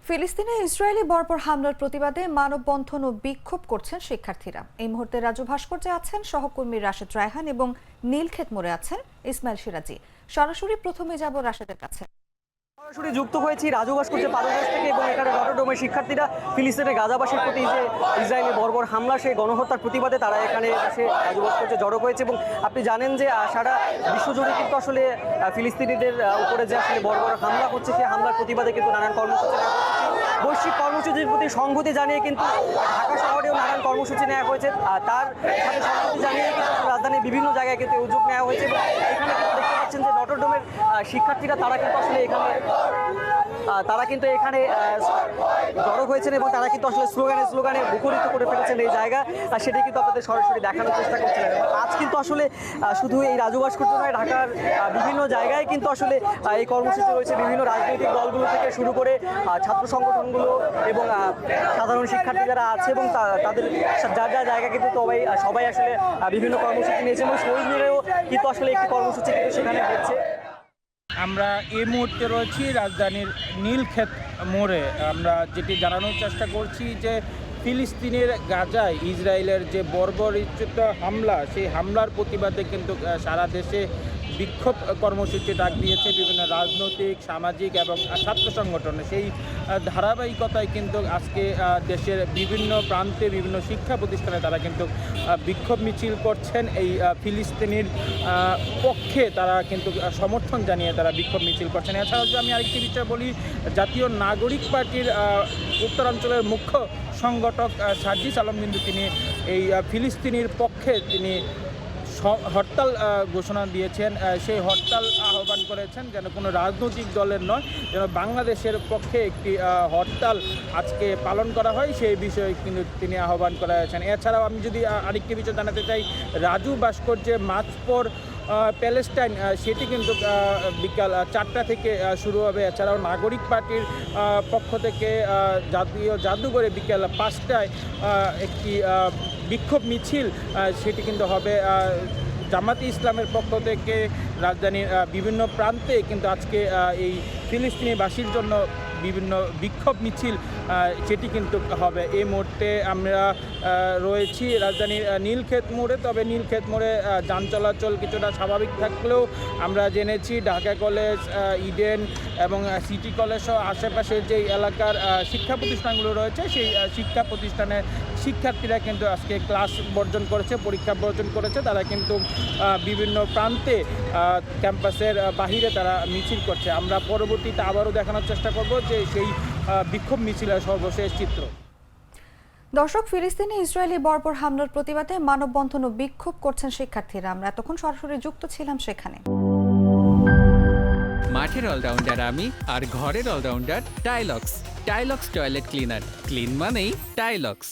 ফিলিস্তিনে ইসরায়েলি বর্বর হামলার প্রতিবাদে মানববন্ধন ও বিক্ষোভ করছেন শিক্ষার্থীরা। এই মুহূর্তে রাজু ভাস্কর্যে আছেন সহকর্মী রাশেদ রায়হান এবং নীলক্ষেত মোড়ে আছেন ইসমাইল সিরাজি। সরাসরি প্রথমে যাব রাশেদের কাছে। সরাসরি যুক্ত হয়েছি রাজু ভাস্কর্যের পাদদেশ থেকে এবং এখানে নটরডেমের শিক্ষার্থীরা ফিলিস্তিনের গাজাবাসীর প্রতি যে ইসরায়েলি বর্বর হামলা সেই গণহত্যার প্রতিবাদে তারা এখানে এসে রাজু ভাস্কর্যে জড়ো হয়েছে। এবং আপনি জানেন যে সারা বিশ্বজুড়ে কিন্তু আসলে ফিলিস্তিনিদের উপরে যে আসলে বর্বর হামলা হচ্ছে সেই হামলার প্রতিবাদে কিন্তু নানান কর্মসূচি নেওয়া হচ্ছে। বৈশ্বিক কর্মসূচির প্রতি সংহতি জানিয়ে কিন্তু ঢাকা শহরেও নানান কর্মসূচি নেওয়া হয়েছে। তার সাথে সংহতি জানিয়ে কিন্তু রাজধানীর বিভিন্ন জায়গায় কিন্তু উদ্যোগ নেওয়া হয়েছে। এবং এখানে কিন্তু দেখতে পাচ্ছেন যে নটরডেমের শিক্ষার্থীরা তারা কিন্তু আসলে জড়ো হয়েছেন এবং তারা কিন্তু আসলে স্লোগানে মুখরিত করে ফেলেছেন এই জায়গা। সেটাই কিন্তু আপনাদের সরাসরি দেখানোর চেষ্টা করছিলেন। আজ কিন্তু আসলে শুধু এই রাজু ভাস্কর্য নয়, ঢাকার বিভিন্ন জায়গায় কিন্তু আসলে এই কর্মসূচি রয়েছে। বিভিন্ন রাজনৈতিক দলগুলো থেকে শুরু করে ছাত্র সংগঠনগুলো এবং সাধারণ শিক্ষার্থী যারা আছে এবং তাদের যার যার জায়গা কিন্তু সবাই আসলে বিভিন্ন কর্মসূচি নিয়েছে এবং শহীদ মিনারেও কিন্তু আসলে একটি কর্মসূচি কিন্তু সেখানে হচ্ছে। আমরা এই মুহূর্তে রয়েছি রাজধানীর নীলক্ষেত মোড়ে। আমরা যেটি জানানোর চেষ্টা করছি যে ফিলিস্তিনের গাজায় ইসরায়েলের যে বর্বরোচিত হামলা, সেই হামলার প্রতিবাদে কিন্তু সারা দেশে বিক্ষোভ কর্মসূচি ডাক দিয়েছে বিভিন্ন রাজনৈতিক, সামাজিক এবং ছাত্র সংগঠন। সেই ধারাবাহিকতায় কিন্তু আজকে দেশের বিভিন্ন প্রান্তে বিভিন্ন শিক্ষা প্রতিষ্ঠানে তারা কিন্তু বিক্ষোভ মিছিল করছেন। এই ফিলিস্তিনির পক্ষে তারা কিন্তু সমর্থন জানিয়ে তারা বিক্ষোভ মিছিল করছেন। এছাড়াও যদি আমি আরেকটি বিষয় বলি, জাতীয় নাগরিক পার্টির উত্তরাঞ্চলের মুখ্য সংগঠক সার্জিস আলম কিন্তু তিনি এই ফিলিস্তিনির পক্ষে তিনি হরতাল ঘোষণা দিয়েছেন। সেই হরতাল আহ্বান করেছেন যেন কোনো রাজনৈতিক দলের নয়, যেন বাংলাদেশের পক্ষে একটি হরতাল আজকে পালন করা হয়, সেই বিষয়ে কিন্তু তিনি আহ্বান করেছেন। এছাড়াও আমি যদি আরেকটি বিষয় জানাতে চাই, রাজু ভাস্কর্যে মার্চ ফর প্যালেস্টাইন সেটি কিন্তু বিকাল 4টা থেকে শুরু হবে। এছাড়াও নাগরিক পার্টির পক্ষ থেকে জাতীয় জাদুঘরে বিকাল 5টায় একটি বিক্ষোভ মিছিল সেটি কিন্তু হবে। জামাতে ইসলামের পক্ষ থেকে রাজধানীর বিভিন্ন প্রান্তে কিন্তু আজকে এই ফিলিস্তিনিবাসীর জন্য বিভিন্ন বিক্ষোভ মিছিল সেটি কিন্তু হবে। এই মুহূর্তে আমরা রয়েছি রাজধানীর নীলক্ষেত মোড়ে। তবে নীলক্ষেত মোড়ে যান চলাচল কিছুটা স্বাভাবিক থাকলেও আমরা জেনেছি ঢাকা কলেজ, ইডেন এবং সিটি কলেজ সহ আশেপাশের যে এলাকার শিক্ষা প্রতিষ্ঠানগুলো রয়েছে সেই শিক্ষা প্রতিষ্ঠানের শিক্ষার্থীরা কিন্তু আজকে ক্লাস বর্জন করেছে, পরীক্ষা বর্জন করেছে। তারা কিন্তু বিভিন্ন প্রান্তে ক্যাম্পাসের বাহিরে তারা মিছিল করছে। আমরা পরবর্তীতে আবারও দেখানোর চেষ্টা করব যে সেই বিক্ষোভ মিছিলের সর্বশেষ চিত্র। দর্শক, ফিলিস্তিনে ইসরায়েলি বর্বর হামলার প্রতিবাদে মানববন্ধন ও বিক্ষোভ করছেন শিক্ষার্থীরা। আমরা এতক্ষণ সরাসরি যুক্ত ছিলাম সেখানে। মাঠের অলরাউন্ডার আমি, আর ঘরের allrounder Tylox. Tylox toilet cleaner, clean মানেই টাইলক্স।